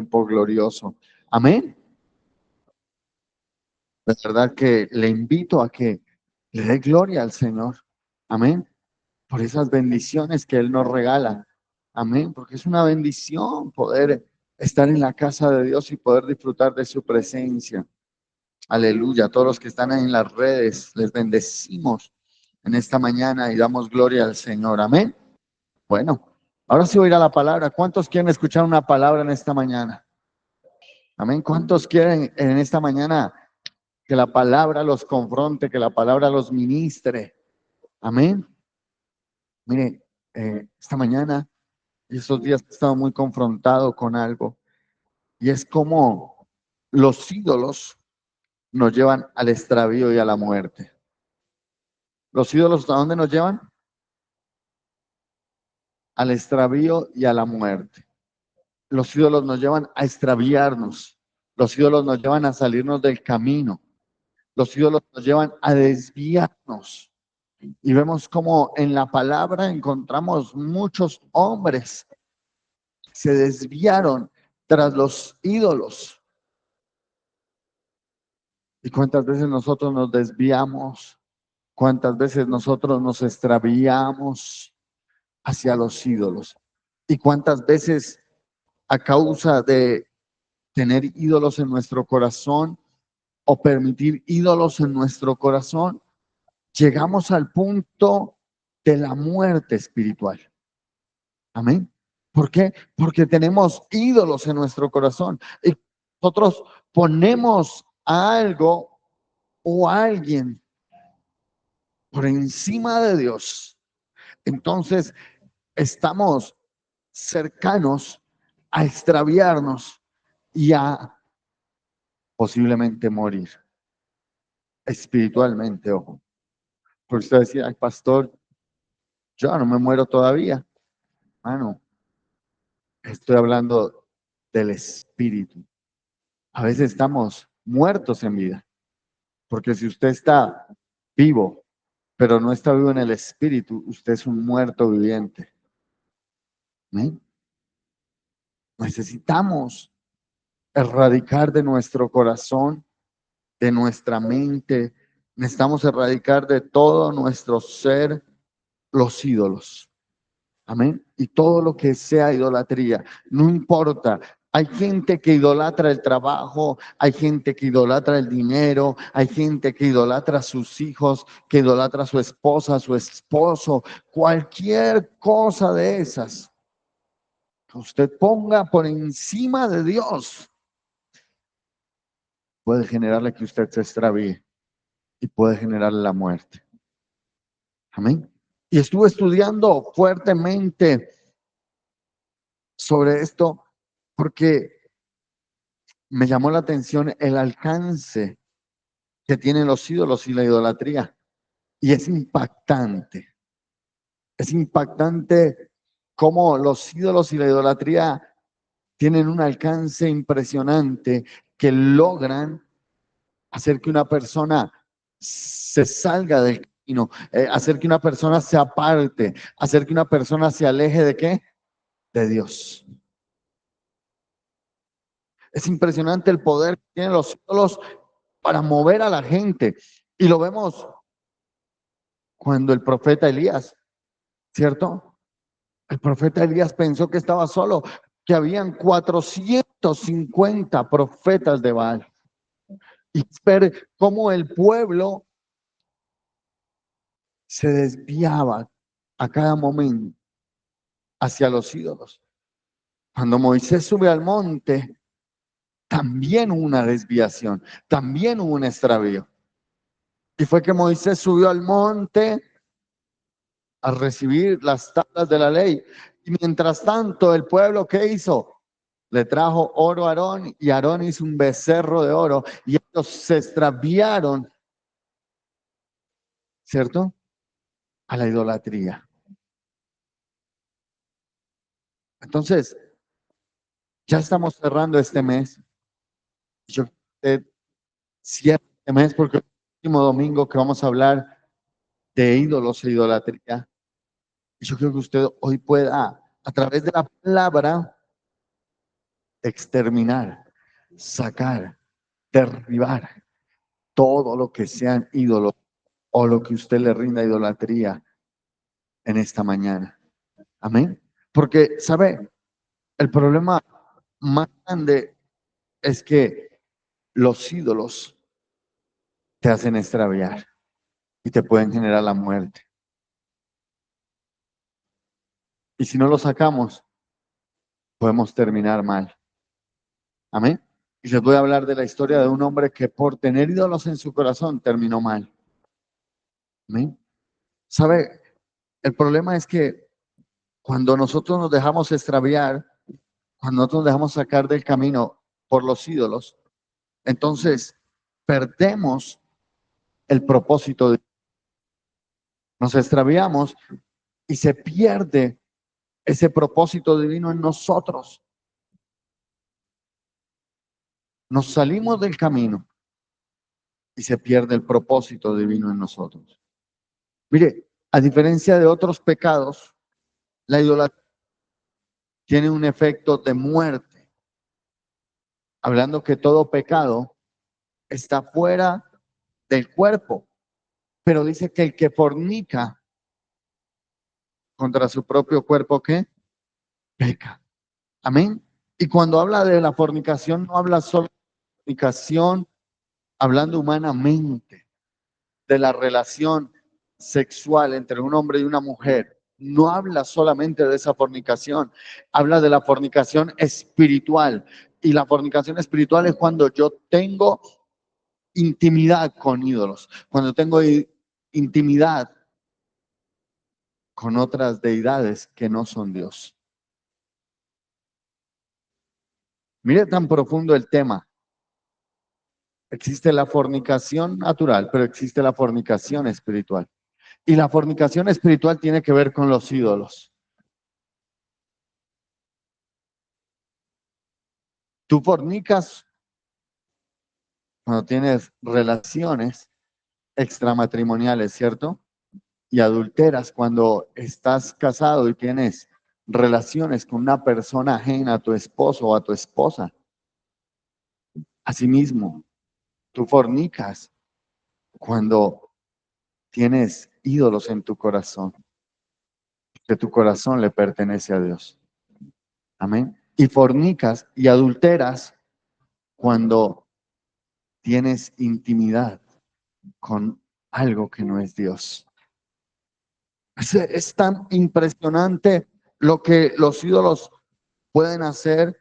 tiempo glorioso. Amén. De verdad que le invito a que le dé gloria al Señor. Amén. Por esas bendiciones que Él nos regala. Amén. Porque es una bendición poder estar en la casa de Dios y poder disfrutar de su presencia. Aleluya. A todos los que están ahí en las redes, les bendecimos en esta mañana y damos gloria al Señor. Amén. Bueno, ahora sí voy a ir a la palabra. ¿Cuántos quieren escuchar una palabra en esta mañana? Amén. ¿Cuántos quieren en esta mañana que la palabra los confronte, que la palabra los ministre? Amén. Mire, esta mañana y estos días he estado muy confrontado con algo, y es como los ídolos nos llevan al extravío y a la muerte. ¿Los ídolos a dónde nos llevan? Al extravío y a la muerte. Los ídolos nos llevan a extraviarnos. Los ídolos nos llevan a salirnos del camino. Los ídolos nos llevan a desviarnos. Y vemos como en la palabra encontramos muchos hombres que se desviaron tras los ídolos. ¿Y cuántas veces nosotros nos desviamos? ¿Cuántas veces nosotros nos extraviamos hacia los ídolos? ¿Y cuántas veces a causa de tener ídolos en nuestro corazón o permitir ídolos en nuestro corazón, llegamos al punto de la muerte espiritual? Amén. ¿Por qué? Porque tenemos ídolos en nuestro corazón y nosotros ponemos a algo o a alguien por encima de Dios. Entonces estamos cercanos a extraviarnos y a posiblemente morir espiritualmente, ojo. Porque usted decía, ay, pastor, yo no me muero todavía. No, estoy hablando del espíritu. A veces estamos muertos en vida, porque si usted está vivo, pero no está vivo en el espíritu, usted es un muerto viviente. ¿Sí? Necesitamos erradicar de nuestro corazón, de nuestra mente, necesitamos erradicar de todo nuestro ser los ídolos. Amén. Y todo lo que sea idolatría, no importa. Hay gente que idolatra el trabajo, hay gente que idolatra el dinero, hay gente que idolatra a sus hijos, que idolatra a su esposa, a su esposo, cualquier cosa de esas que usted ponga por encima de Dios puede generarle que usted se extravíe y puede generarle la muerte. Amén. Y estuve estudiando fuertemente sobre esto porque me llamó la atención el alcance que tienen los ídolos y la idolatría. Y es impactante. Es impactante cómo los ídolos y la idolatría tienen un alcance impresionante que logran hacer que una persona se salga del camino, hacer que una persona se aparte, hacer que una persona se aleje de ¿qué? De Dios. Es impresionante el poder que tienen los ídolos para mover a la gente. Y lo vemos cuando el profeta Elías, ¿cierto? El profeta Elías pensó que estaba solo, que habían 450 profetas de Baal. Y ver cómo el pueblo se desviaba a cada momento hacia los ídolos. Cuando Moisés sube al monte, también hubo una desviación, también hubo un extravío. Y fue que Moisés subió al monte a recibir las tablas de la ley. Y mientras tanto, el pueblo, ¿qué hizo? Le trajo oro a Aarón y Aarón hizo un becerro de oro y ellos se extraviaron, ¿cierto? A la idolatría. Entonces, ya estamos cerrando este mes. Yo cierro este mes porque el último domingo que vamos a hablar de ídolos e idolatría. Y yo creo que usted hoy pueda, a través de la palabra, exterminar, sacar, derribar todo lo que sean ídolos o lo que usted le rinda idolatría en esta mañana. Amén. Porque, ¿sabe? El problema más grande es que los ídolos te hacen extraviar y te pueden generar la muerte. Y si no lo sacamos, podemos terminar mal. Amén. Y les voy a hablar de la historia de un hombre que por tener ídolos en su corazón terminó mal. Amén. ¿Sabe? El problema es que cuando nosotros nos dejamos extraviar, cuando nosotros nos dejamos sacar del camino por los ídolos, entonces perdemos el propósito. Nos extraviamos y se pierde ese propósito divino en nosotros. Nos salimos del camino y se pierde el propósito divino en nosotros. Mire, a diferencia de otros pecados, la idolatría tiene un efecto de muerte, hablando que todo pecado está fuera del cuerpo, pero dice que el que fornica contra su propio cuerpo, ¿qué? Peca. Amén. Y cuando habla de la fornicación, no habla solo de fornicación hablando humanamente, de la relación sexual entre un hombre y una mujer. No habla solamente de esa fornicación, habla de la fornicación espiritual. Y la fornicación espiritual es cuando yo tengo intimidad con ídolos, cuando tengo intimidad con otras deidades que no son Dios. Mire tan profundo el tema. Existe la fornicación natural, pero existe la fornicación espiritual. Y la fornicación espiritual tiene que ver con los ídolos. Tú fornicas cuando tienes relaciones extramatrimoniales, ¿cierto? Y adulteras cuando estás casado y tienes relaciones con una persona ajena a tu esposo o a tu esposa. Asimismo, tú fornicas cuando tienes ídolos en tu corazón, que tu corazón le pertenece a Dios. Amén. Y fornicas y adulteras cuando tienes intimidad con algo que no es Dios. Es tan impresionante lo que los ídolos pueden hacer,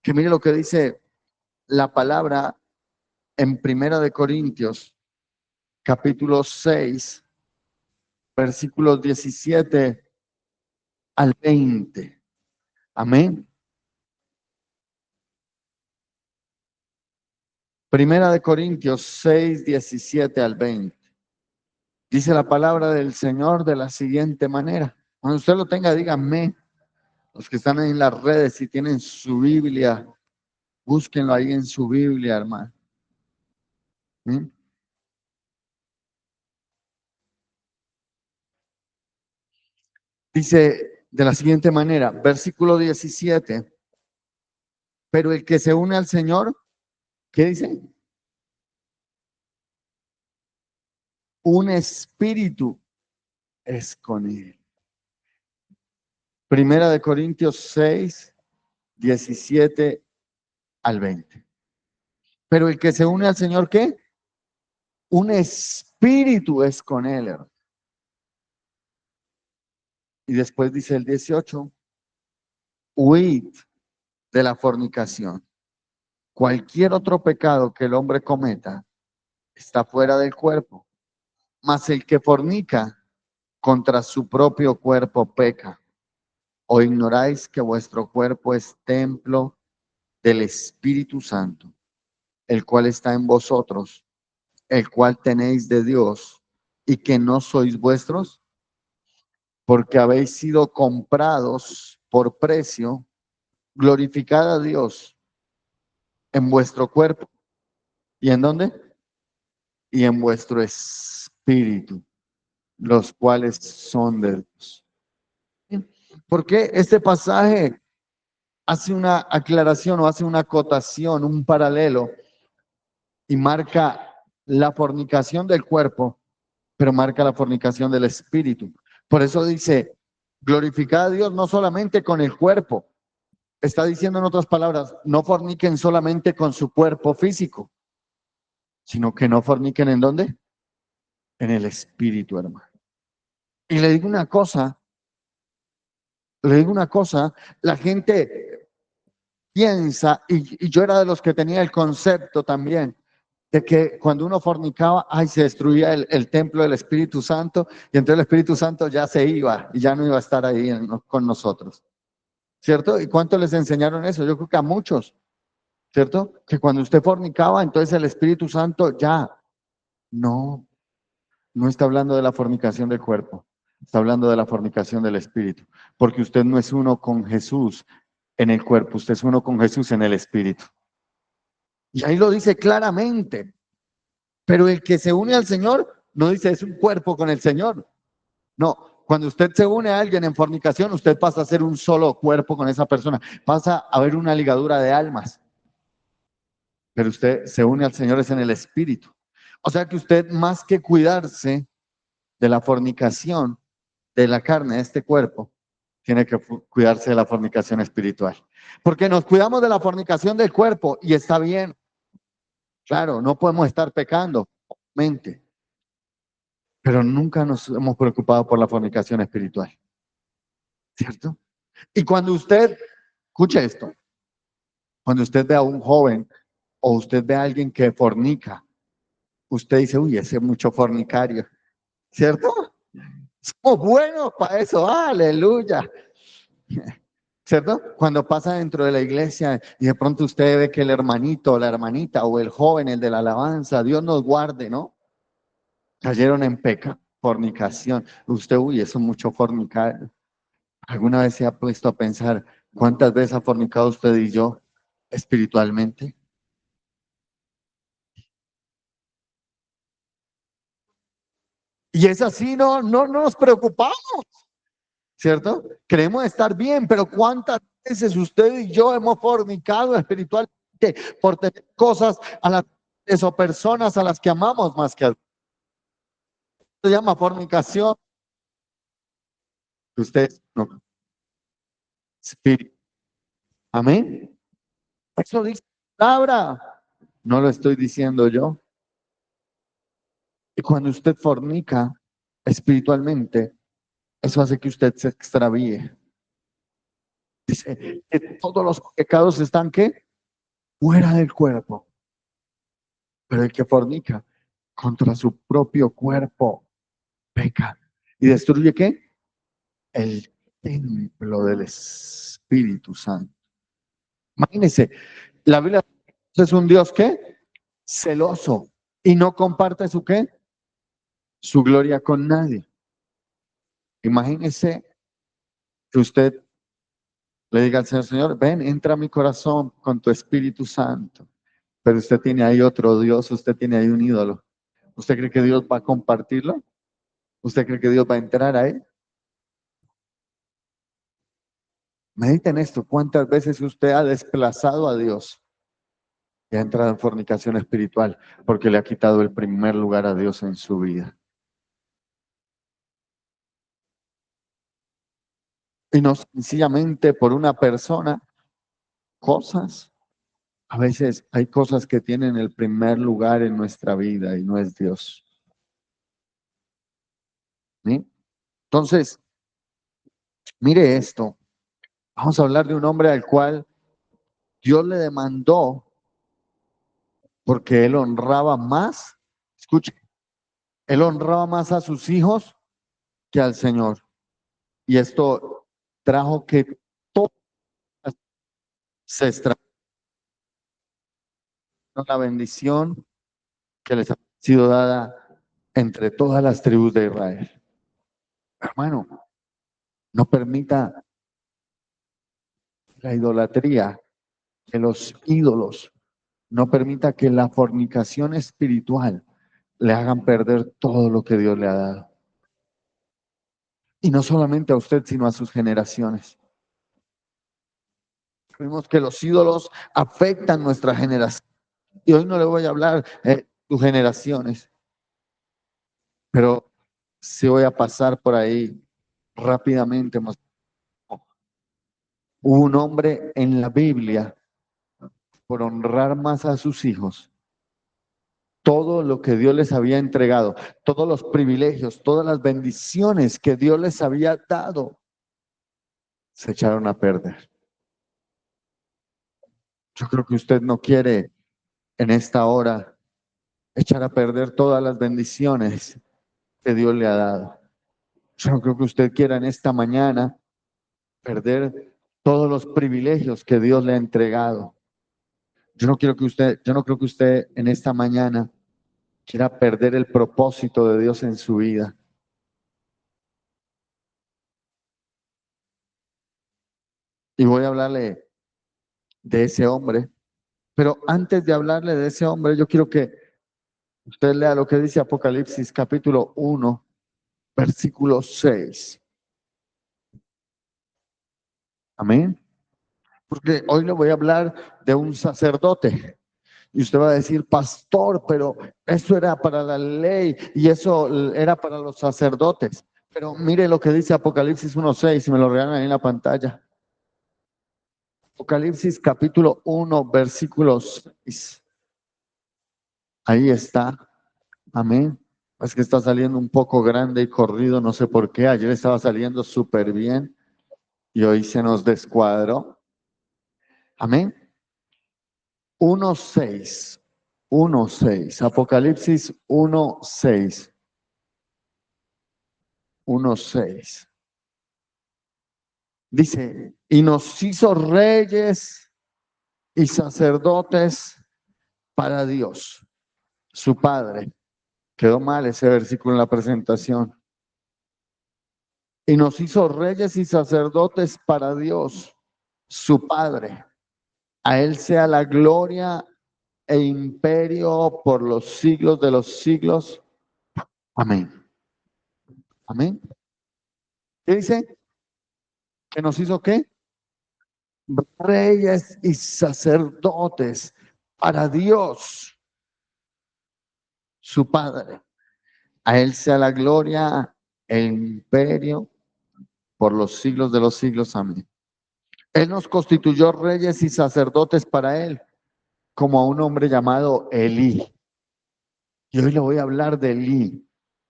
que mire lo que dice la palabra en Primera de Corintios, capítulo 6, versículos 17 al 20. Amén. Primera de Corintios 6, 17 al 20. Dice la palabra del Señor de la siguiente manera. Cuando usted lo tenga, díganme. Los que están en las redes, si tienen su Biblia, búsquenlo ahí en su Biblia, hermano. ¿Mm? Dice de la siguiente manera, versículo 17. Pero el que se une al Señor, ¿qué dice? Un espíritu es con él. Primera de Corintios 6, 17 al 20. Pero el que se une al Señor, ¿qué? Un espíritu es con él, hermano. Y después dice el 18, huid de la fornicación. Cualquier otro pecado que el hombre cometa está fuera del cuerpo, mas el que fornica contra su propio cuerpo peca. ¿O ignoráis que vuestro cuerpo es templo del Espíritu Santo, el cual está en vosotros, el cual tenéis de Dios, y que no sois vuestros? Porque habéis sido comprados por precio. Glorificad a Dios en vuestro cuerpo. ¿Y en dónde? Y en vuestro espíritu, los cuales son de Dios. ¿Por qué este pasaje hace una aclaración o hace una acotación, un paralelo y marca la fornicación del cuerpo, pero marca la fornicación del espíritu. Por eso dice, glorificad a Dios no solamente con el cuerpo. Está diciendo en otras palabras, no forniquen solamente con su cuerpo físico, sino que no forniquen ¿en dónde? En el espíritu, hermano. Y le digo una cosa, la gente piensa, y yo era de los que tenía el concepto también, de que cuando uno fornicaba, ay, se destruía el templo del Espíritu Santo, y entonces el Espíritu Santo ya se iba, y ya no iba a estar ahí con nosotros, ¿cierto? ¿Y cuánto les enseñaron eso? Yo creo que a muchos, ¿cierto? Que cuando usted fornicaba, entonces el Espíritu Santo ya, no, no está hablando de la fornicación del cuerpo, está hablando de la fornicación del Espíritu, porque usted no es uno con Jesús en el cuerpo, usted es uno con Jesús en el Espíritu. Y ahí lo dice claramente. Pero el que se une al Señor, no dice es un cuerpo con el Señor. No, cuando usted se une a alguien en fornicación, usted pasa a ser un solo cuerpo con esa persona. Pasa a haber una ligadura de almas. Pero usted se une al Señor es en el Espíritu. O sea que usted, más que cuidarse de la fornicación de la carne, de este cuerpo, tiene que cuidarse de la fornicación espiritual. Porque nos cuidamos de la fornicación del cuerpo y está bien. Claro, no podemos estar pecando, mente, pero nunca nos hemos preocupado por la fornicación espiritual, ¿cierto? Y cuando usted, escuche esto, cuando usted ve a un joven o usted ve a alguien que fornica, usted dice, uy, ese es mucho fornicario, ¿cierto? Somos buenos para eso, aleluya, ¿cierto? Cuando pasa dentro de la iglesia y de pronto usted ve que el hermanito o la hermanita o el joven, el de la alabanza, Dios nos guarde, ¿no? Cayeron en fornicación. Usted, uy, eso es mucho fornicario. ¿Alguna vez se ha puesto a pensar cuántas veces ha fornicado usted y yo espiritualmente? Y es así, no nos preocupamos, ¿cierto? Queremos estar bien, pero ¿cuántas veces usted y yo hemos fornicado espiritualmente por tener cosas a las o personas a las que amamos más que a se llama fornicación? Usted no, espíritu. Amén. Eso dice la palabra. No lo estoy diciendo yo. Y cuando usted fornica espiritualmente, eso hace que usted se extravíe. Dice que todos los pecados están ¿qué? Fuera del cuerpo. Pero el que fornica contra su propio cuerpo peca. ¿Y destruye qué? El templo del Espíritu Santo. Imagínense, la Biblia es un Dios ¿qué? Celoso. Y no comparte su ¿qué? Su gloria con nadie. Imagínese que usted le diga al Señor, Señor, ven, entra a mi corazón con tu Espíritu Santo. Pero usted tiene ahí otro Dios, usted tiene ahí un ídolo. ¿Usted cree que Dios va a compartirlo? ¿Usted cree que Dios va a entrar a él? Mediten esto, ¿cuántas veces usted ha desplazado a Dios y ha entrado en fornicación espiritual porque le ha quitado el primer lugar a Dios en su vida? Y no sencillamente por una persona, cosas. A veces hay cosas que tienen el primer lugar en nuestra vida y no es Dios. ¿Sí? Entonces, mire esto. Vamos a hablar de un hombre al cual Dios le demandó porque él honraba más, escuche, él honraba más a sus hijos que al Señor. Y esto trajo que todas se extrañaron la bendición que les ha sido dada entre todas las tribus de Israel. Hermano, no permita la idolatría, que los ídolos, no permita que la fornicación espiritual le hagan perder todo lo que Dios le ha dado. Y no solamente a usted, sino a sus generaciones. Vimos que los ídolos afectan nuestra generación. Y hoy no le voy a hablar de tus generaciones, pero sí voy a pasar por ahí rápidamente. Hubo un hombre en la Biblia por honrar más a sus hijos. Todo lo que Dios les había entregado, todos los privilegios, todas las bendiciones que Dios les había dado, se echaron a perder. Yo creo que usted no quiere en esta hora echar a perder todas las bendiciones que Dios le ha dado. Yo no creo que usted quiera en esta mañana perder todos los privilegios que Dios le ha entregado. Yo no creo que usted en esta mañana quiera perder el propósito de Dios en su vida. Y voy a hablarle de ese hombre, pero antes de hablarle de ese hombre, yo quiero que usted lea lo que dice Apocalipsis capítulo 1, versículo 6. Amén. Porque hoy le voy a hablar de un sacerdote. Y usted va a decir, pastor, pero eso era para la ley y eso era para los sacerdotes. Pero mire lo que dice Apocalipsis 1:6, si me lo regalan ahí en la pantalla. Apocalipsis capítulo 1, versículo 6. Ahí está. Amén. Es que está saliendo un poco grande y corrido, no sé por qué. Ayer estaba saliendo súper bien y hoy se nos descuadró. Amén. 1:6. 1:6. Apocalipsis 1:6. 1:6. Dice, y nos hizo reyes y sacerdotes para Dios, su Padre. Quedó mal ese versículo en la presentación. Y nos hizo reyes y sacerdotes para Dios, su Padre. A Él sea la gloria e imperio por los siglos de los siglos. Amén. Amén. ¿Qué dice? ¿Que nos hizo qué? Reyes y sacerdotes para Dios, su Padre. A Él sea la gloria e imperio por los siglos de los siglos. Amén. Él nos constituyó reyes y sacerdotes para Él, como a un hombre llamado Elí. Y hoy le voy a hablar de Elí.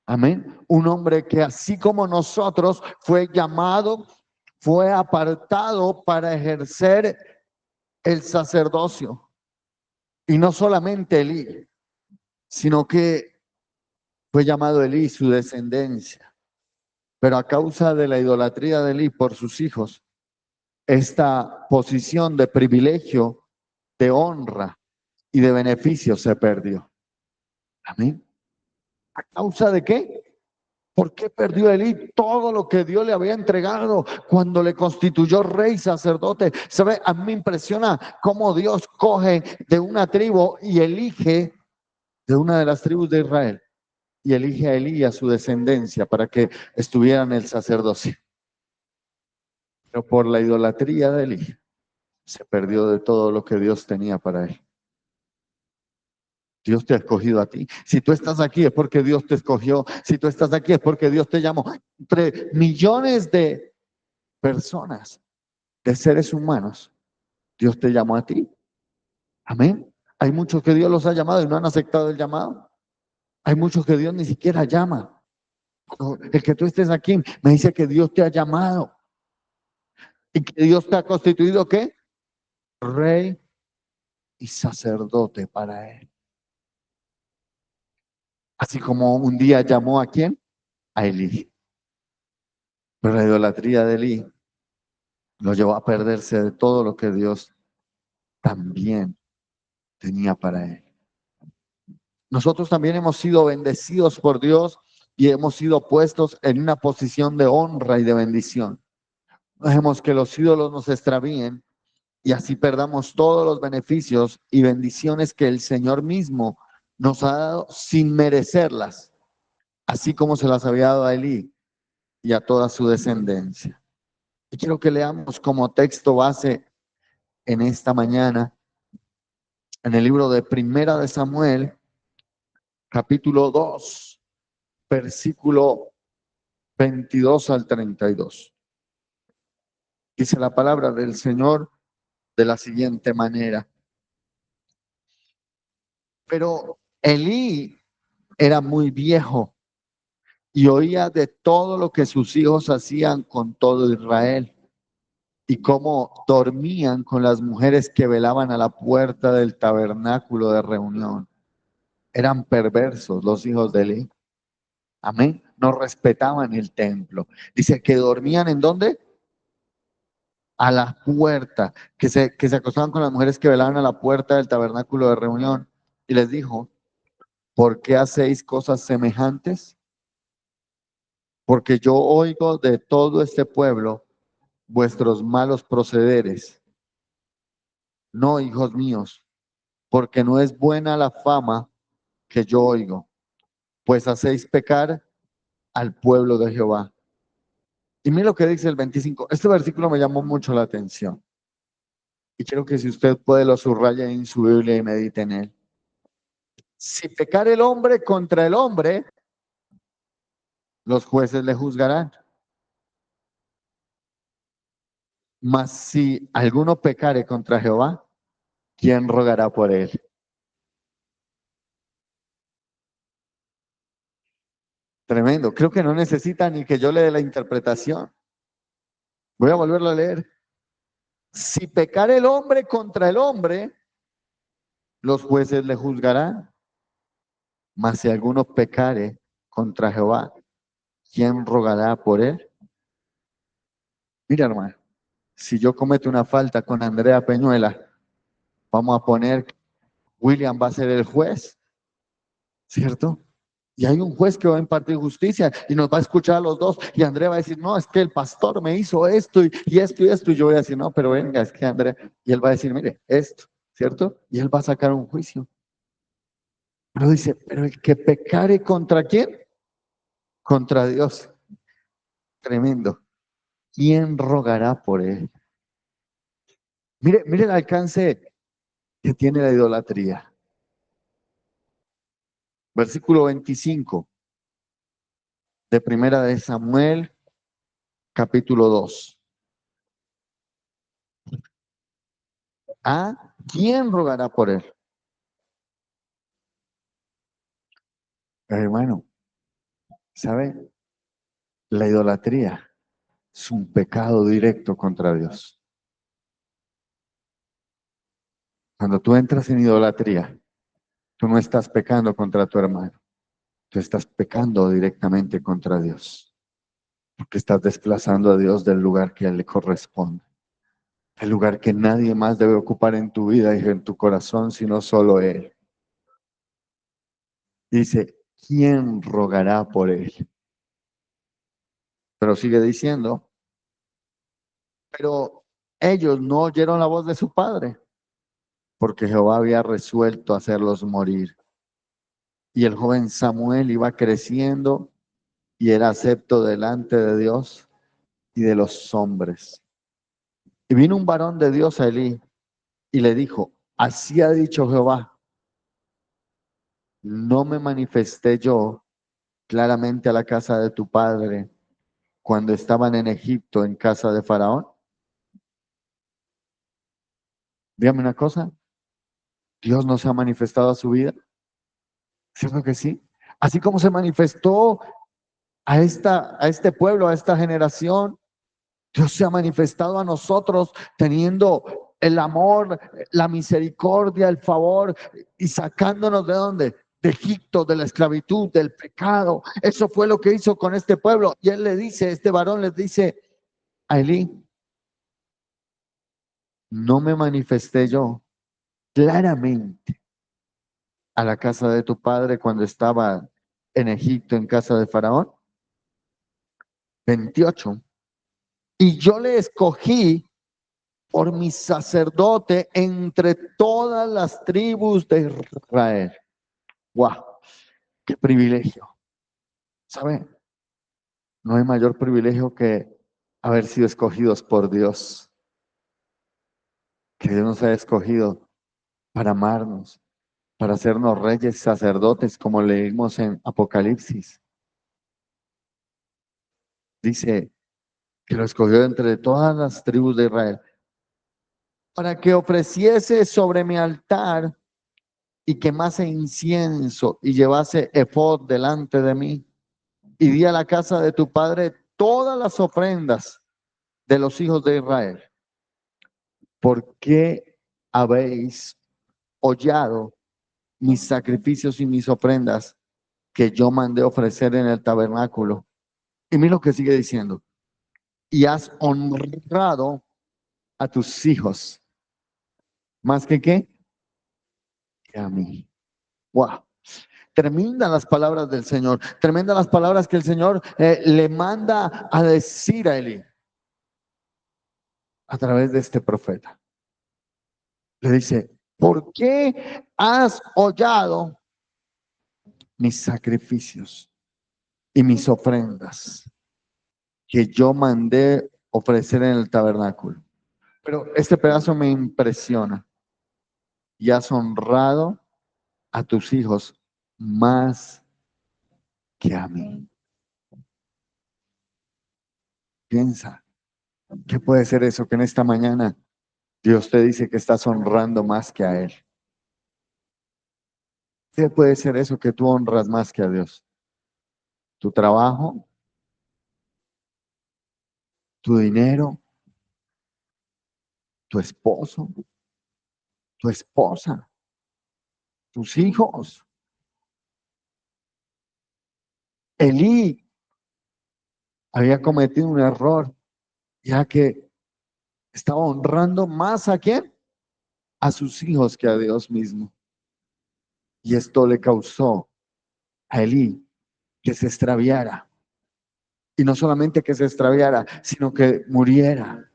Amén. Un hombre que así como nosotros fue llamado, fue apartado para ejercer el sacerdocio. Y no solamente Elí, sino que fue llamado Elí, su descendencia. Pero a causa de la idolatría de Elí por sus hijos, esta posición de privilegio, de honra y de beneficio se perdió. Amén. ¿A causa de qué? ¿Por qué perdió Elí todo lo que Dios le había entregado cuando le constituyó rey sacerdote? ¿Sabe? A mí me impresiona cómo Dios coge de una tribu y elige de una de las tribus de Israel y elige a Elí y a su descendencia para que estuvieran en el sacerdocio. Pero por la idolatría de Elí se perdió de todo lo que Dios tenía para él. Dios te ha escogido a ti. Si tú estás aquí es porque Dios te escogió. Si tú estás aquí es porque Dios te llamó. Entre millones de personas, de seres humanos, Dios te llamó a ti. Amén. Hay muchos que Dios los ha llamado y no han aceptado el llamado. Hay muchos que Dios ni siquiera llama. El que tú estés aquí me dice que Dios te ha llamado y que Dios te ha constituido ¿qué? Rey y sacerdote para Él. Así como un día llamó a quién? A Elí. Pero la idolatría de Elí lo llevó a perderse de todo lo que Dios también tenía para él. Nosotros también hemos sido bendecidos por Dios y hemos sido puestos en una posición de honra y de bendición. No dejemos que los ídolos nos extravíen y así perdamos todos los beneficios y bendiciones que el Señor mismo nos ha dado sin merecerlas, así como se las había dado a Elí y a toda su descendencia. Y quiero que leamos como texto base en esta mañana en el libro de Primera de Samuel, capítulo 2, versículo 22 al 32. Dice la palabra del Señor de la siguiente manera. Pero Elí era muy viejo y oía de todo lo que sus hijos hacían con todo Israel y cómo dormían con las mujeres que velaban a la puerta del tabernáculo de reunión. Eran perversos los hijos de Elí. Amén. No respetaban el templo. Dice que dormían ¿en dónde? A la puerta, que se acostaban con las mujeres que velaban a la puerta del tabernáculo de reunión. Y les dijo, ¿por qué hacéis cosas semejantes? Porque yo oigo de todo este pueblo vuestros malos procederes. No, hijos míos, porque no es buena la fama que yo oigo, pues hacéis pecar al pueblo de Jehová. Y mire lo que dice el 25. Este versículo me llamó mucho la atención. Y quiero que si usted puede lo subraye en su Biblia y medite en él. Si pecar el hombre contra el hombre, los jueces le juzgarán. Mas si alguno pecare contra Jehová, ¿quién rogará por él? Tremendo. Creo que no necesita ni que yo le dé la interpretación. Voy a volverlo a leer. Si pecare el hombre contra el hombre, los jueces le juzgarán. Mas si alguno pecare contra Jehová, ¿quién rogará por él? Mira, hermano, si yo cometo una falta con Andrea Peñuela, vamos a poner, William va a ser el juez, ¿cierto? Y hay un juez que va a impartir justicia y nos va a escuchar a los dos. Y Andrea va a decir, no, es que el pastor me hizo esto y esto y esto. Y yo voy a decir, no, pero venga, es que Andrea. Y él va a decir, mire, esto, ¿cierto? Y él va a sacar un juicio. Pero dice, pero el que pecare contra quién? Contra Dios. Tremendo. ¿Quién rogará por él? Mire el alcance que tiene la idolatría. Versículo 25 de Primera de Samuel, capítulo 2. ¿A quién rogará por él? Hermano, ¿sabe? La idolatría es un pecado directo contra Dios. Cuando tú entras en idolatría, tú no estás pecando contra tu hermano, tú estás pecando directamente contra Dios, porque estás desplazando a Dios del lugar que a él le corresponde, el lugar que nadie más debe ocupar en tu vida y en tu corazón, sino solo él. Dice, ¿quién rogará por él? Pero sigue diciendo, pero ellos no oyeron la voz de su padre, porque Jehová había resuelto hacerlos morir. Y el joven Samuel iba creciendo y era acepto delante de Dios y de los hombres. Y vino un varón de Dios a Elí y le dijo, así ha dicho Jehová, no me manifesté yo claramente a la casa de tu padre cuando estaban en Egipto en casa de Faraón. Dígame una cosa, Dios no se ha manifestado a su vida, ¿cierto que sí? Así como se manifestó a este pueblo, a esta generación, Dios se ha manifestado a nosotros teniendo el amor, la misericordia, el favor y sacándonos de dónde? De Egipto, de la esclavitud, del pecado. Eso fue lo que hizo con este pueblo. Y él le dice, este varón les dice a Elí, no me manifesté yo claramente a la casa de tu padre cuando estaba en Egipto en casa de Faraón. 28. Y yo le escogí por mi sacerdote entre todas las tribus de Israel. ¡Wow! ¡Qué privilegio! ¿Sabe? No hay mayor privilegio que haber sido escogidos por Dios. que Dios nos haya escogido para amarnos, para hacernos reyes, sacerdotes, como leímos en Apocalipsis. Dice que lo escogió entre todas las tribus de Israel, para que ofreciese sobre mi altar y quemase incienso y llevase efod delante de mí. Y di a la casa de tu padre todas las ofrendas de los hijos de Israel. ¿Por qué habéis hollado mis sacrificios y mis ofrendas que yo mandé ofrecer en el tabernáculo? Y mira lo que sigue diciendo. Y has honrado a tus hijos más que qué, que a mí. Wow. Tremendas las palabras del Señor, tremendas las palabras que el Señor le manda a decir a Elí a través de este profeta. Le dice, ¿por qué has hollado mis sacrificios y mis ofrendas que yo mandé ofrecer en el tabernáculo? Pero este pedazo me impresiona. Y has honrado a tus hijos más que a mí. Piensa, ¿qué puede ser eso que en esta mañana Dios te dice que estás honrando más que a Él? ¿Qué puede ser eso que tú honras más que a Dios? ¿Tu trabajo? ¿Tu dinero? ¿Tu esposo? ¿Tu esposa? ¿Tus hijos? Elí había cometido un error, ya que estaba honrando más a quién, a sus hijos que a Dios mismo. Y esto le causó a Elí que se extraviara. Y no solamente que se extraviara, sino que muriera.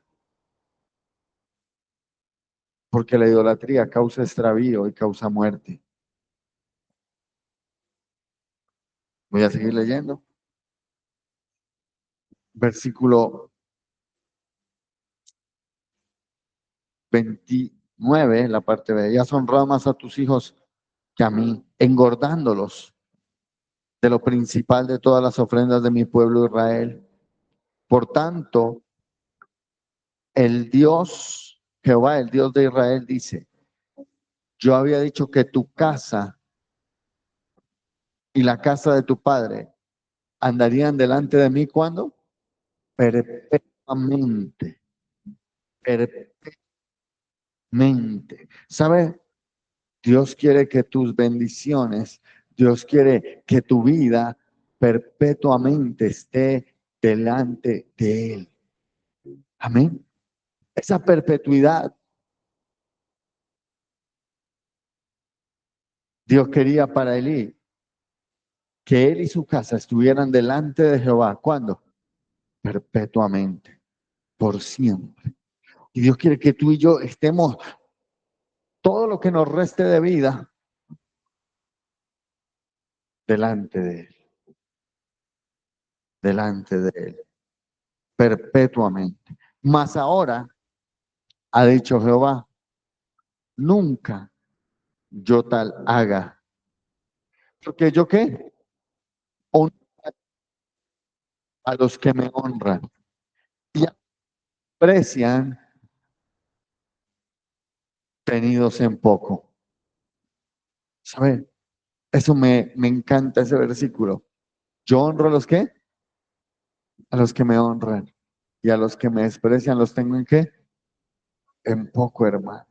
Porque la idolatría causa extravío y causa muerte. Voy a seguir leyendo. Versículo 29, la parte B. Ya honrado más a tus hijos que a mí, engordándolos de lo principal de todas las ofrendas de mi pueblo Israel. Por tanto, el Dios, Jehová, el Dios de Israel, dice, yo había dicho que tu casa y la casa de tu padre andarían delante de mí, ¿cuándo? Perpetuamente, perpetuamente. ¿Sabe? Dios quiere que tus bendiciones, Dios quiere que tu vida perpetuamente esté delante de Él. Amén. Esa perpetuidad Dios quería para Elí, que él y su casa estuvieran delante de Jehová. ¿Cuándo? Perpetuamente, por siempre. Y Dios quiere que tú y yo estemos todo lo que nos reste de vida delante de Él, delante de Él, perpetuamente. Mas ahora ha dicho Jehová, nunca yo tal haga. Porque yo qué? Honro a los que me honran y aprecian tenidos en poco. ¿Saben? Eso me encanta ese versículo. Yo honro a los que, a los que me honran y a los que me desprecian los tengo en qué, en poco, hermano.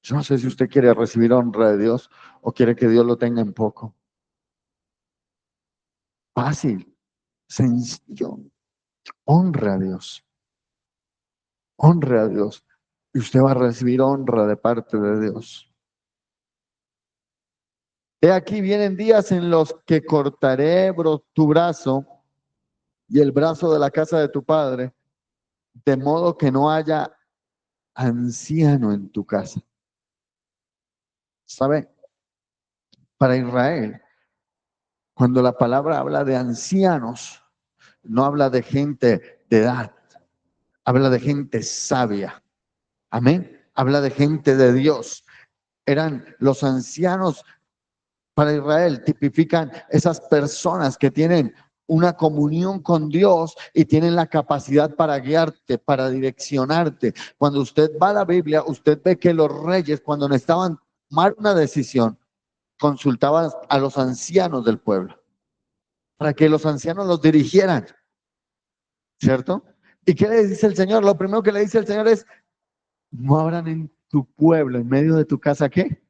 Yo no sé si usted quiere recibir honra de Dios o quiere que Dios lo tenga en poco. Fácil, sencillo. Honre a Dios, honre a Dios y usted va a recibir honra de parte de Dios. He aquí vienen días en los que cortaré tu brazo y el brazo de la casa de tu padre, de modo que no haya anciano en tu casa. ¿Sabe? Para Israel, cuando la palabra habla de ancianos, no habla de gente de edad, habla de gente sabia. Amén. habla de gente de Dios. Eran los ancianos para Israel, tipifican esas personas que tienen una comunión con Dios y tienen la capacidad para guiarte, para direccionarte. Cuando usted va a la Biblia, usted ve que los reyes, cuando necesitaban tomar una decisión, consultaban a los ancianos del pueblo, para que los ancianos los dirigieran, ¿cierto? ¿Y qué le dice el Señor? Lo primero que le dice el Señor es, no habrán en tu pueblo, en medio de tu casa, ¿qué?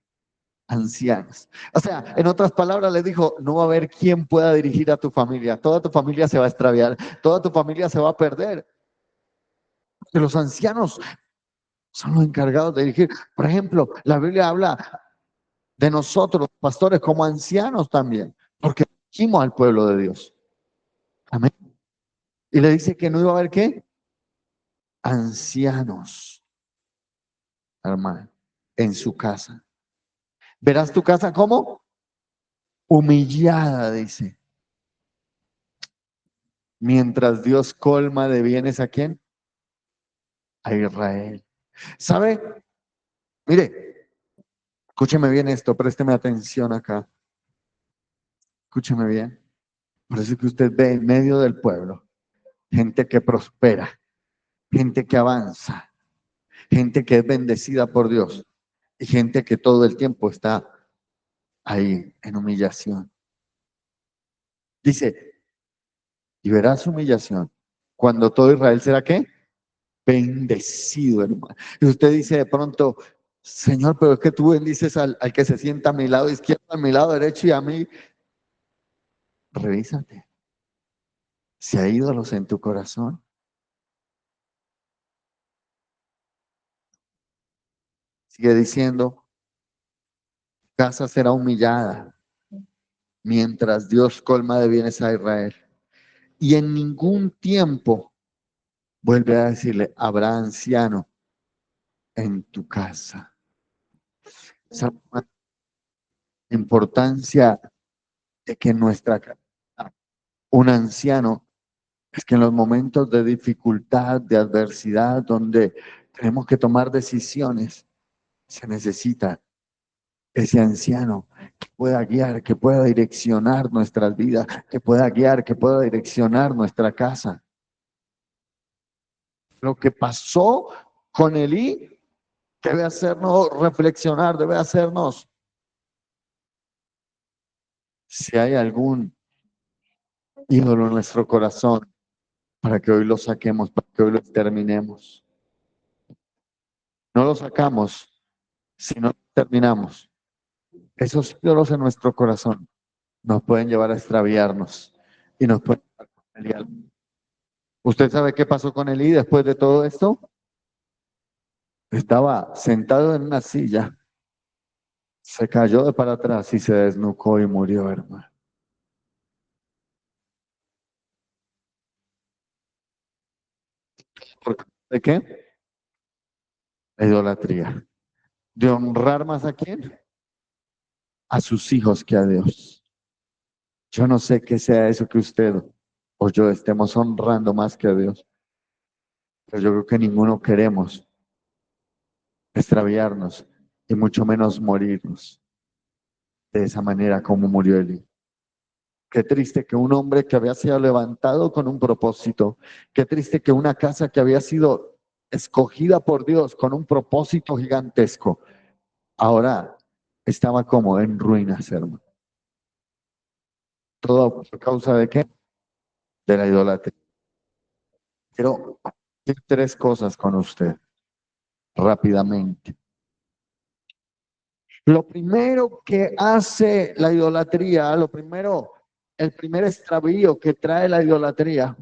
Ancianos. O sea, en otras palabras le dijo, no va a haber quien pueda dirigir a tu familia, toda tu familia se va a extraviar, toda tu familia se va a perder. Porque los ancianos son los encargados de dirigir. Por ejemplo, la Biblia habla de nosotros, los pastores, como ancianos también, porque dirigimos al pueblo de Dios. Amén. Y le dice que no iba a haber qué? Ancianos, hermano, en su casa. ¿Verás tu casa como? Humillada, dice. Mientras Dios colma de bienes a quién? A Israel. ¿Sabe? Mire, escúcheme bien esto, présteme atención acá. Escúcheme bien. Por eso es que usted ve en medio del pueblo gente que prospera, gente que avanza, gente que es bendecida por Dios y gente que todo el tiempo está ahí en humillación. Dice, y verás humillación cuando todo Israel será ¿qué? Bendecido, hermano. Y usted dice de pronto, Señor, pero es que tú bendices al que se sienta a mi lado izquierdo, a mi lado derecho y a mí. Revísate. Si hay ídolos en tu corazón. Sigue diciendo, casa será humillada mientras Dios colma de bienes a Israel. Y en ningún tiempo vuelve a decirle, habrá anciano en tu casa. Esa es la importancia de que en nuestra casa un anciano es que en los momentos de dificultad, de adversidad, donde tenemos que tomar decisiones, se necesita ese anciano que pueda guiar, que pueda direccionar nuestras vidas, que pueda guiar, que pueda direccionar nuestra casa. Lo que pasó con Elí debe hacernos reflexionar, debe hacernos si hay algún ídolo en nuestro corazón para que hoy lo saquemos, para que hoy lo exterminemos. No lo sacamos si no terminamos. Esos ídolos en nuestro corazón nos pueden llevar a extraviarnos y nos pueden llevar a pelear. ¿Usted sabe qué pasó con Elí después de todo esto? Estaba sentado en una silla, se cayó de para atrás y se desnucó y murió, hermano. ¿De qué? La idolatría. ¿De honrar más a quién? A sus hijos que a Dios. Yo no sé qué sea eso que usted o yo estemos honrando más que a Dios, pero yo creo que ninguno queremos extraviarnos y mucho menos morirnos de esa manera como murió Eli. Qué triste que un hombre que había sido levantado con un propósito, qué triste que una casa que había sido escogida por Dios con un propósito gigantesco, ahora estaba como en ruinas, hermano. ¿Todo por causa de qué? De la idolatría. Quiero decir tres cosas con usted rápidamente. Lo primero que hace la idolatría, lo primero, el primer extravío que trae la idolatría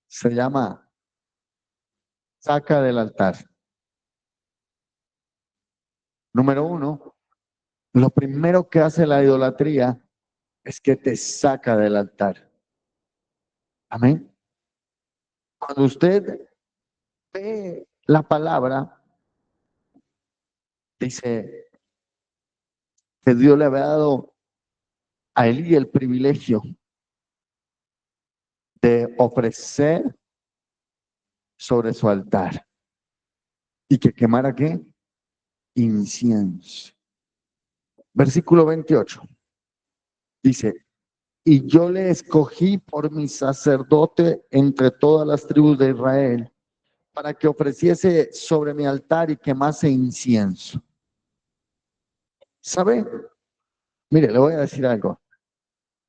se llama saca del altar. Número uno, lo primero que hace la idolatría es que te saca del altar. Amén. Cuando usted ve la palabra, dice que Dios le había dado a Elí el privilegio de ofrecer sobre su altar. y que quemara ¿qué? Incienso. Versículo 28 dice, y yo le escogí por mi sacerdote entre todas las tribus de Israel, para que ofreciese sobre mi altar y quemase incienso. ¿Sabe? Mire, le voy a decir algo.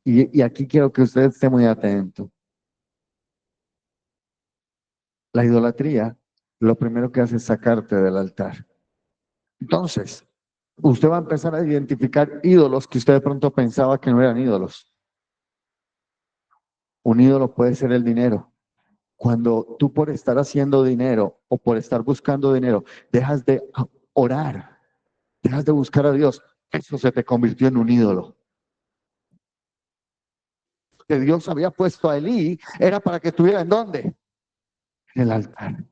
Y aquí quiero que usted esté muy atento. La idolatría, lo primero que hace es sacarte del altar. Entonces, usted va a empezar a identificar ídolos que usted de pronto pensaba que no eran ídolos. Un ídolo puede ser el dinero. Cuando tú por estar haciendo dinero o por estar buscando dinero, dejas de orar, dejas de buscar a Dios, eso se te convirtió en un ídolo. Que Dios había puesto a Elí era para que estuviera ¿en dónde? En el altar.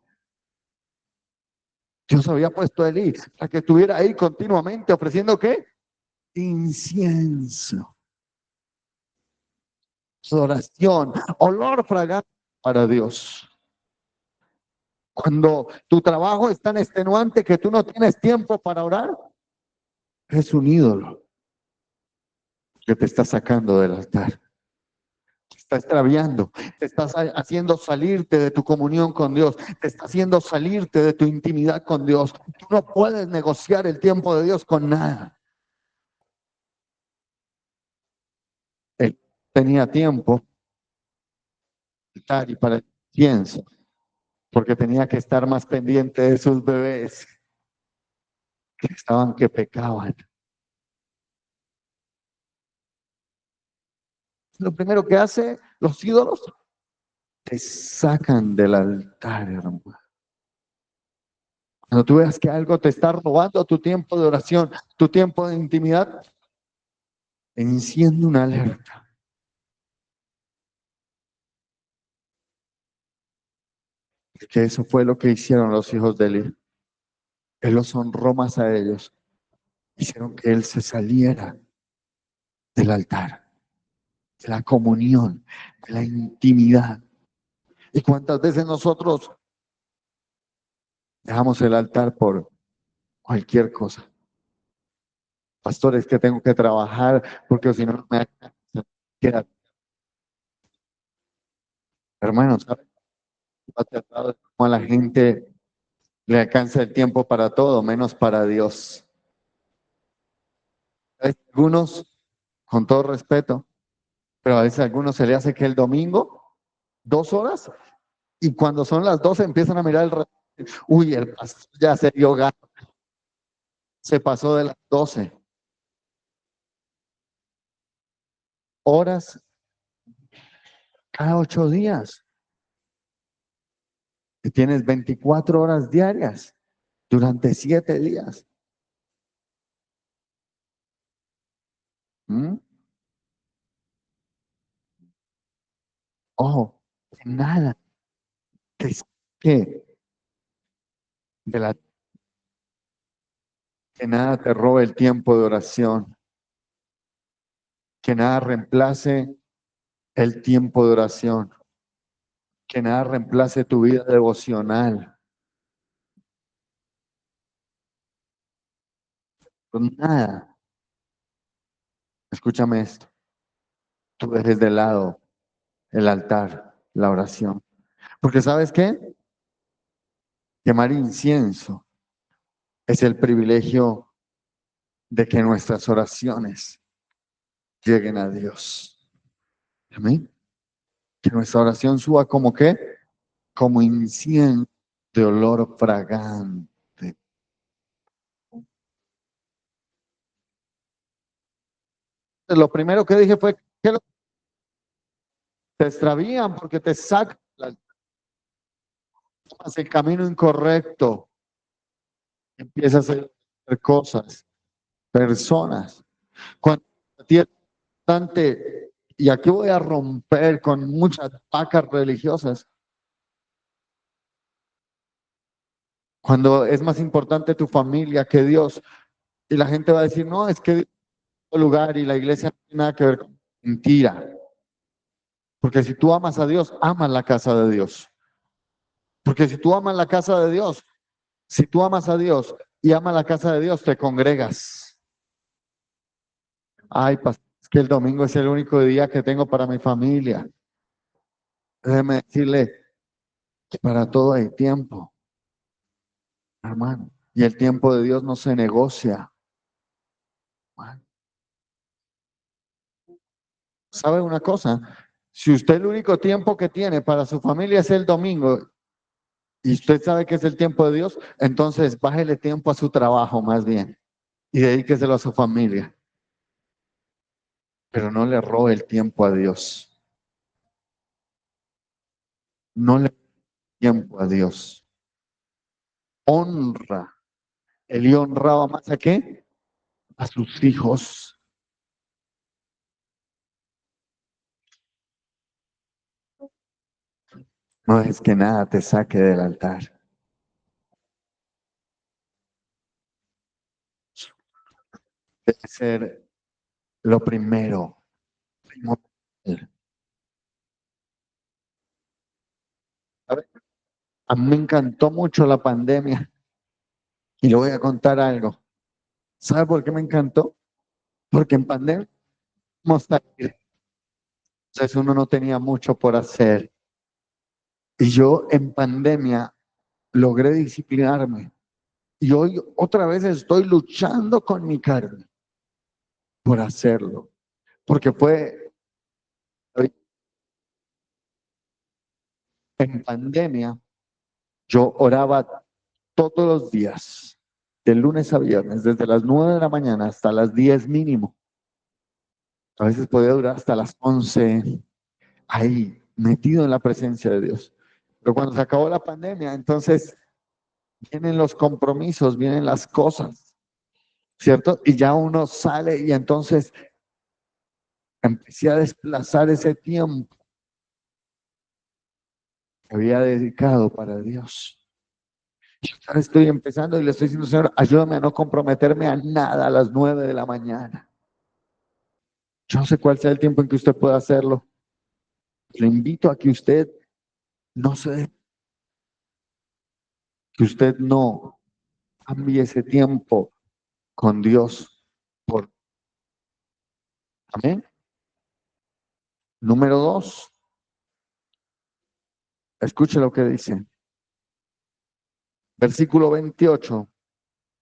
Dios había puesto a Elí para que estuviera ahí continuamente ofreciendo ¿qué? Incienso, adoración, olor fragante para Dios. Cuando tu trabajo es tan extenuante que tú no tienes tiempo para orar, es un ídolo que te está sacando del altar, te está extraviando, te está haciendo salirte de tu comunión con Dios, te está haciendo salirte de tu intimidad con Dios. Tú no puedes negociar el tiempo de Dios con nada. Él tenía tiempo y para el incienso, porque tenía que estar más pendiente de sus bebés que estaban que pecaban. Lo primero que hace los ídolos, te sacan del altar, hermano. Cuando tú veas que algo te está robando tu tiempo de oración, tu tiempo de intimidad, enciende una alerta. Que eso fue lo que hicieron los hijos de Eli. Él los honró más a ellos. Hicieron que él se saliera del altar, de la comunión, de la intimidad. ¿Y cuántas veces nosotros dejamos el altar por cualquier cosa? Pastor, es que tengo que trabajar porque si no, no me alcanza. Hermanos, ¿sabes? Ha tratado de cómo a la gente le alcanza el tiempo para todo, menos para Dios. Algunos, con todo respeto, pero a veces a algunos se le hace que el domingo, 2 horas, y cuando son las 12 empiezan a mirar el reloj. Uy, el pastor ya se dio gato, se pasó de las 12 horas cada 8 días. Y tienes 24 horas diarias durante 7 días. ¿Mm? Ojo, que nada, que, de la, que nada te robe el tiempo de oración, que nada reemplace el tiempo de oración, que nada reemplace tu vida devocional. Con nada. Escúchame esto. Tú dejes de lado el altar, la oración. Porque ¿sabes qué? Quemar incienso es el privilegio de que nuestras oraciones lleguen a Dios. Amén. Que nuestra oración suba como qué? Como incienso de olor fragante. Lo primero que dije fue que te extravían porque te sacan el camino incorrecto. Empiezas a hacer cosas, personas. Cuando tienes bastante, y aquí voy a romper con muchas vacas religiosas, cuando es más importante tu familia que Dios, y la gente va a decir, no, es que Dios es un lugar y la iglesia no tiene nada que ver con mentira. Porque si tú amas a Dios, amas la casa de Dios. Porque si tú amas la casa de Dios, Si tú amas a Dios y amas la casa de Dios, te congregas. Ay, pastor, es que el domingo es el único día que tengo para mi familia. Déjeme decirle que para todo hay tiempo, hermano. Y el tiempo de Dios no se negocia. Hermano. ¿Sabe una cosa? Si usted el único tiempo que tiene para su familia es el domingo y usted sabe que es el tiempo de Dios, entonces bájele tiempo a su trabajo más bien y dedíqueselo a su familia. Pero no le robe el tiempo a Dios. No le robe tiempo a Dios. Honra. Él honraba más a qué? A sus hijos. No es que nada te saque del altar. Debe ser lo primero. Primordial. ¿Sabe? A mí me encantó mucho la pandemia y le voy a contar algo. ¿Sabe por qué me encantó? Porque en pandemia vamos a ir. Entonces uno no tenía mucho por hacer. Y yo en pandemia logré disciplinarme. Y hoy otra vez estoy luchando con mi carne por hacerlo. Porque fue en pandemia, yo oraba todos los días, de lunes a viernes, desde las 9 de la mañana hasta las 10 mínimo. A veces podía durar hasta las 11, ahí, metido en la presencia de Dios. Pero cuando se acabó la pandemia, entonces vienen los compromisos, vienen las cosas, ¿cierto? Y ya uno sale y entonces empecé a desplazar ese tiempo que había dedicado para Dios. Yo ahora estoy empezando y le estoy diciendo, Señor, ayúdame a no comprometerme a nada a las 9 de la mañana. Yo no sé cuál sea el tiempo en que usted pueda hacerlo. Le invito a que usted no se, que usted no cambie ese tiempo con Dios por, amén. Número dos, escuche lo que dice. Versículo 28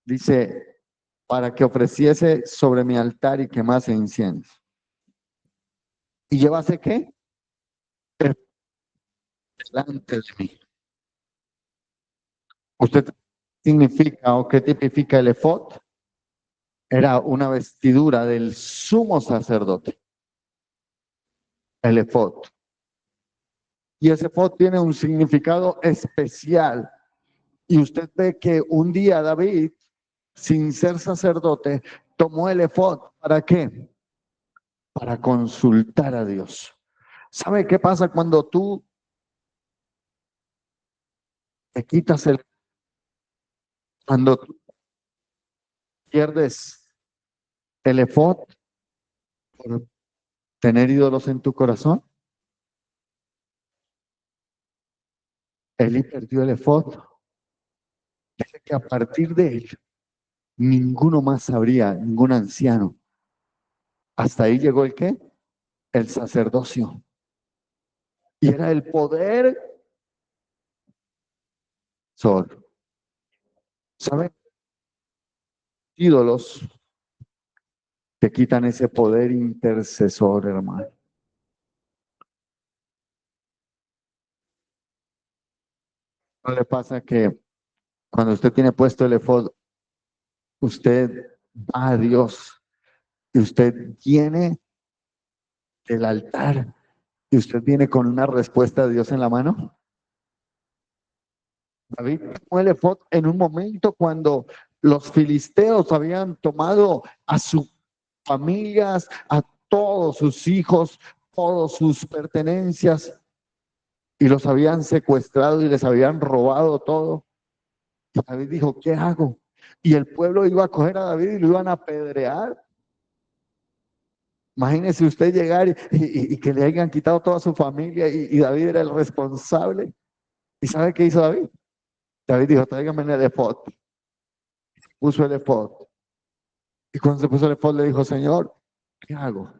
dice, para que ofreciese sobre mi altar y quemase incienso. ¿Y llevase qué? Delante de mí. ¿Usted significa o qué tipifica el efod? Era una vestidura del sumo sacerdote, el efod. Y ese efod tiene un significado especial. Y usted ve que un día David, sin ser sacerdote, tomó el efod. ¿Para qué? Para consultar a Dios. ¿Sabe qué pasa cuando tú te quitas cuando tú pierdes el efod por tener ídolos en tu corazón? Eli perdió el efod. Dice que a partir de él, ninguno más sabría, ningún anciano. Hasta ahí llegó el qué? El sacerdocio. Y era el poder sobre. ¿Saben? Ídolos te quitan ese poder intercesor, hermano. ¿No le pasa que cuando usted tiene puesto el efod, usted va a Dios y usted viene del altar y usted viene con una respuesta de Dios en la mano? David tomó el efod en un momento cuando los filisteos habían tomado a sus familias, a todos sus hijos, todas sus pertenencias y los habían secuestrado y les habían robado todo. Y David dijo, ¿qué hago? Y el pueblo iba a coger a David y lo iban a apedrear. Imagínese usted llegar y que le hayan quitado toda su familia y David era el responsable. ¿Y sabe qué hizo David? David dijo, tráigame el efod. Puso el efod. Y cuando se puso el efod le dijo, Señor, ¿qué hago?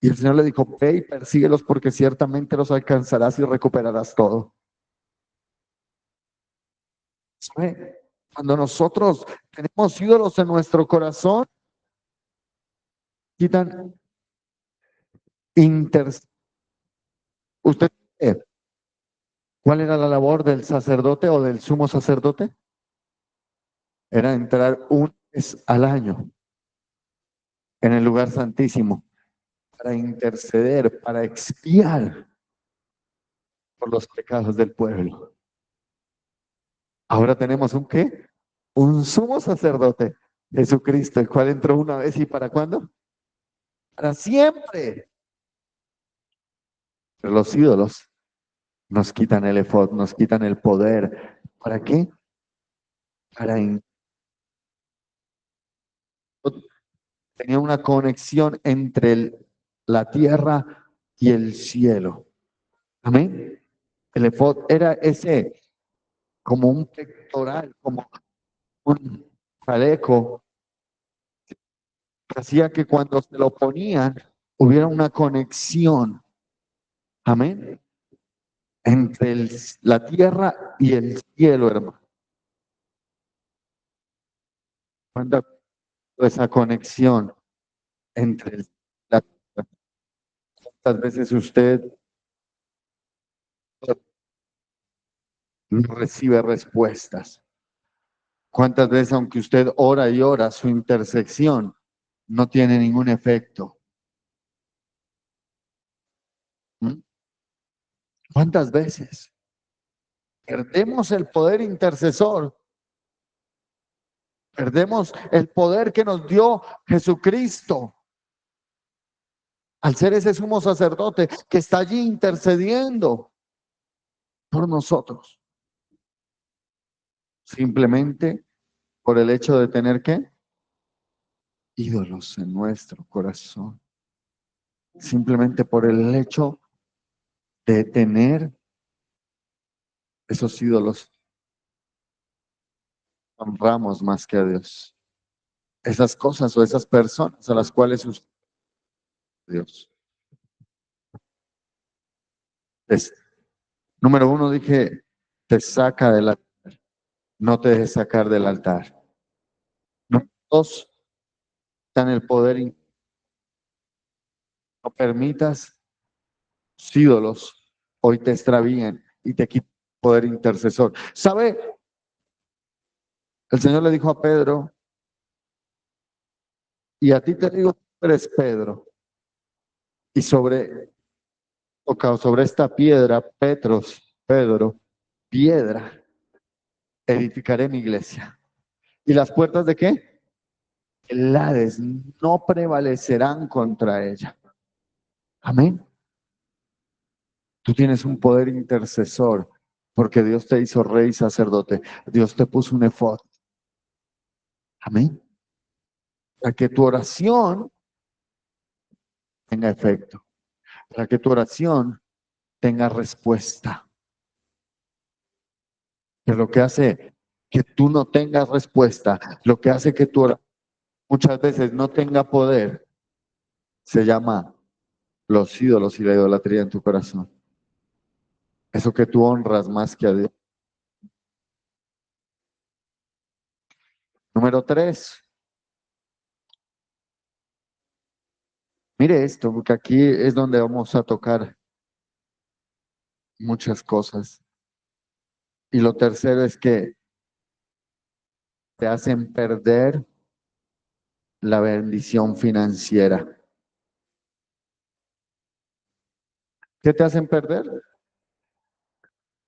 Y el Señor le dijo, ve y persíguelos porque ciertamente los alcanzarás y recuperarás todo. ¿Sabe? Cuando nosotros tenemos ídolos en nuestro corazón, quitan inter... ¿Usted sabe cuál era la labor del sacerdote o del sumo sacerdote? Era entrar una vez al año en el lugar santísimo para interceder, para expiar por los pecados del pueblo. Ahora tenemos un ¿qué? Un sumo sacerdote, Jesucristo, el cual entró una vez y ¿para cuándo? Para siempre. Pero los ídolos nos quitan el efod, nos quitan el poder. ¿Para qué? Para tenía una conexión entre la tierra y el cielo. Amén. El efod era ese, como un pectoral, como un chaleco, que hacía que cuando se lo ponían hubiera una conexión. Amén. Entre la tierra y el cielo, hermano. ¿Cuánta esa conexión entre la tierra? ¿Cuántas veces usted no recibe respuestas? ¿Cuántas veces, aunque usted ora y ora, su intersección no tiene ningún efecto? ¿Mm? ¿Cuántas veces perdemos el poder intercesor? Perdemos el poder que nos dio Jesucristo al ser ese sumo sacerdote que está allí intercediendo por nosotros. Simplemente por el hecho de tener ¿qué? Ídolos en nuestro corazón. Simplemente por el hecho de tener esos ídolos, honramos más que a Dios. Esas cosas o esas personas a las cuales usted, Dios. Es, número uno, dije, te saca del altar, no te dejes sacar del altar. Número dos, está en el poder, no permitas tus ídolos hoy te extravíen y te quiten el poder intercesor. ¿Sabe? El Señor le dijo a Pedro, y a ti te digo, tú eres Pedro, y sobre esta piedra, Pedro, piedra, edificaré mi iglesia. ¿Y las puertas de qué? El Hades no prevalecerán contra ella. Amén. Tú tienes un poder intercesor porque Dios te hizo rey y sacerdote. Dios te puso un efod. Amén. Para que tu oración tenga efecto. Para que tu oración tenga respuesta. Que lo que hace que tú no tengas respuesta, lo que hace que tu oración muchas veces no tenga poder, se llama los ídolos y la idolatría en tu corazón. Eso que tú honras más que a Dios. Número tres, mire esto, porque aquí es donde vamos a tocar muchas cosas. Y lo tercero es que te hacen perder la bendición financiera. ¿Qué te hacen perder?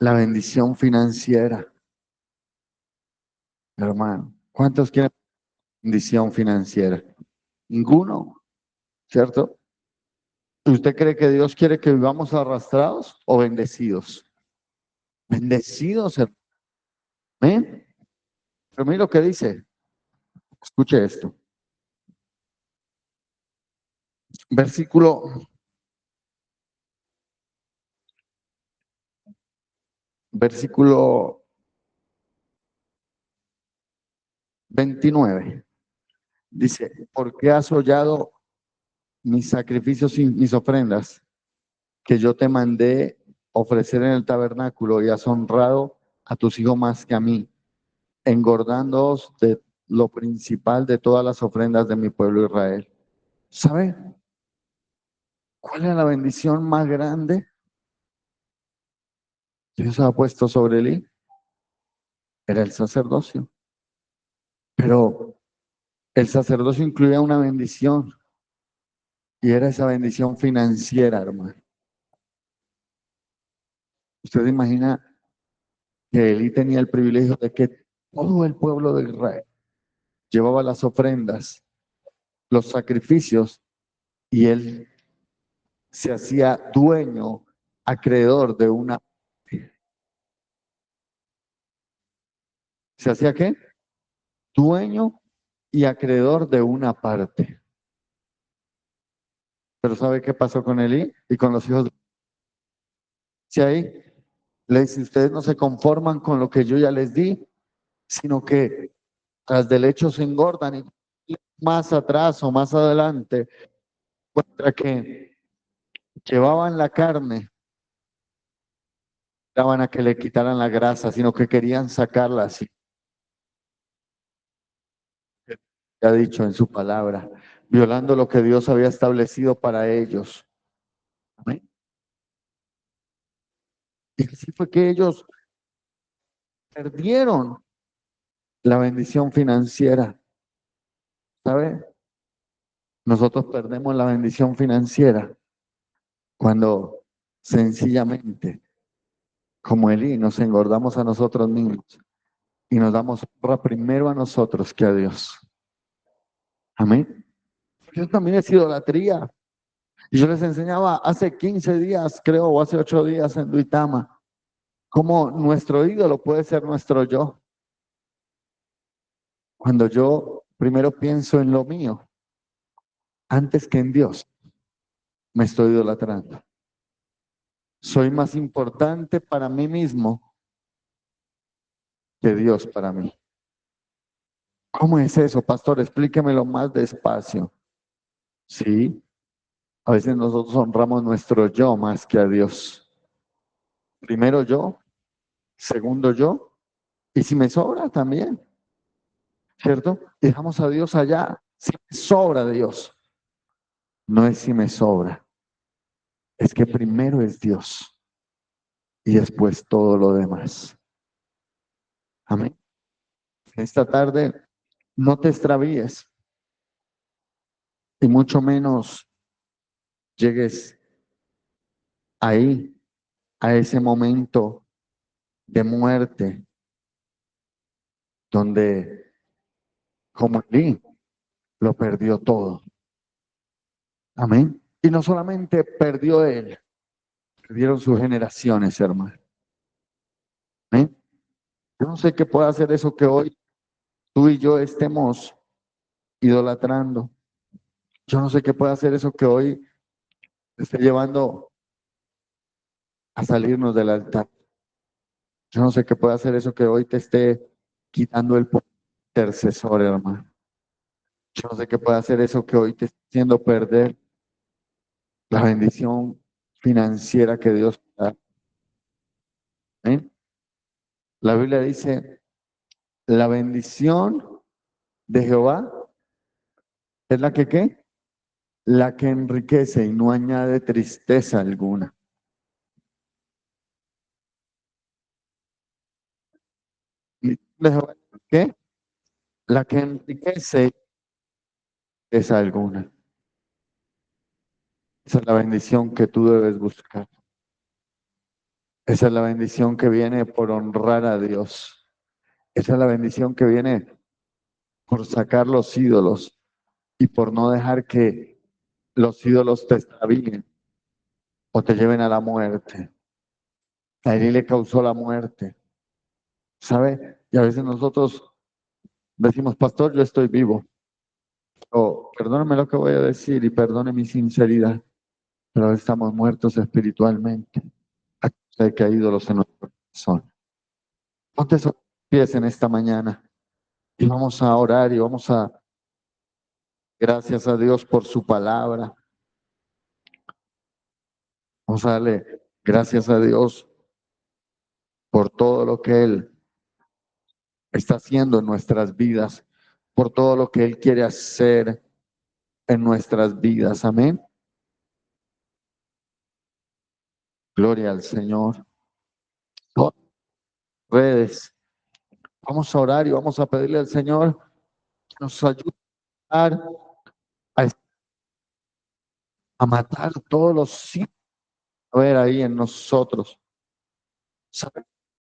La bendición financiera, hermano. ¿Cuántos quieren bendición financiera? Ninguno, ¿cierto? ¿Usted cree que Dios quiere que vivamos arrastrados o bendecidos? Bendecidos, hermano. ¿Eh? Pero mire lo que dice. Escuche esto. Versículo, versículo 29. Dice, ¿por qué has hollado mis sacrificios y mis ofrendas que yo te mandé ofrecer en el tabernáculo y has honrado a tus hijos más que a mí, engordándoos de lo principal de todas las ofrendas de mi pueblo Israel? ¿Sabe cuál es la bendición más grande que Dios ha puesto sobre él? Era el sacerdocio. Pero el sacerdocio incluía una bendición y era esa bendición financiera, hermano. Usted se imagina que Elí tenía el privilegio de que todo el pueblo de Israel llevaba las ofrendas, los sacrificios, y él se hacía dueño, acreedor de una. ¿Se hacía qué? Dueño y acreedor de una parte. Pero ¿sabe qué pasó con Elí y con los hijos? Si ahí le dice, ustedes no se conforman con lo que yo ya les di, sino que tras del hecho se engordan, y más atrás o más adelante encuentra que llevaban la carne, daban a que le quitaran la grasa, sino que querían sacarla así. Ha dicho en su palabra, violando lo que Dios había establecido para ellos. Amén. Y así fue que ellos perdieron la bendición financiera. ¿Sabe? Nosotros perdemos la bendición financiera cuando sencillamente, como Elí, nos engordamos a nosotros mismos y nos damos honra primero a nosotros que a Dios. Amén. Eso también es idolatría. Y yo les enseñaba hace 15 días, creo, o hace 8 días en Duitama, cómo nuestro ídolo puede ser nuestro yo. Cuando yo primero pienso en lo mío, antes que en Dios, me estoy idolatrando. Soy más importante para mí mismo que Dios para mí. ¿Cómo es eso, pastor? Explíquemelo más despacio. Sí, a veces nosotros honramos nuestro yo más que a Dios. Primero yo, segundo yo, y si me sobra también, ¿cierto? Dejamos a Dios allá. Si me sobra Dios, no es si me sobra, es que primero es Dios y después todo lo demás. Amén. Esta tarde no te extravíes y mucho menos llegues ahí, a ese momento de muerte, donde como Elí lo perdió todo. Amén. Y no solamente perdió él, perdieron sus generaciones, hermano. Amén. Yo no sé qué puede hacer eso que hoy tú y yo estemos idolatrando. Yo no sé qué puede hacer eso que hoy te esté llevando a salirnos del altar. Yo no sé qué puede hacer eso que hoy te esté quitando el intercesor, hermano. Yo no sé qué puede hacer eso que hoy te esté haciendo perder la bendición financiera que Dios te da. ¿Eh? La Biblia dice, la bendición de Jehová es la que ¿qué? La que enriquece y no añade tristeza alguna. ¿Y de Jehová qué? La que enriquece es alguna. Esa es la bendición que tú debes buscar. Esa es la bendición que viene por honrar a Dios. Esa es la bendición que viene por sacar los ídolos y por no dejar que los ídolos te extravíen o te lleven a la muerte. A él le causó la muerte, ¿sabe? Y a veces nosotros decimos, pastor, yo estoy vivo. O perdóname lo que voy a decir y perdone mi sinceridad, pero estamos muertos espiritualmente. A causa de que hay ídolos en nuestro corazón. Ponte esos pies en esta mañana Y vamos a orar y vamos a, gracias a Dios por su palabra. Vamos a darle gracias a Dios por todo lo que Él está haciendo en nuestras vidas, por todo lo que Él quiere hacer en nuestras vidas. Amén. Gloria al Señor. Todas las redes. Vamos a orar y vamos a pedirle al Señor que nos ayude a, a matar todos los sí a ver ahí en nosotros. ¿Sabe?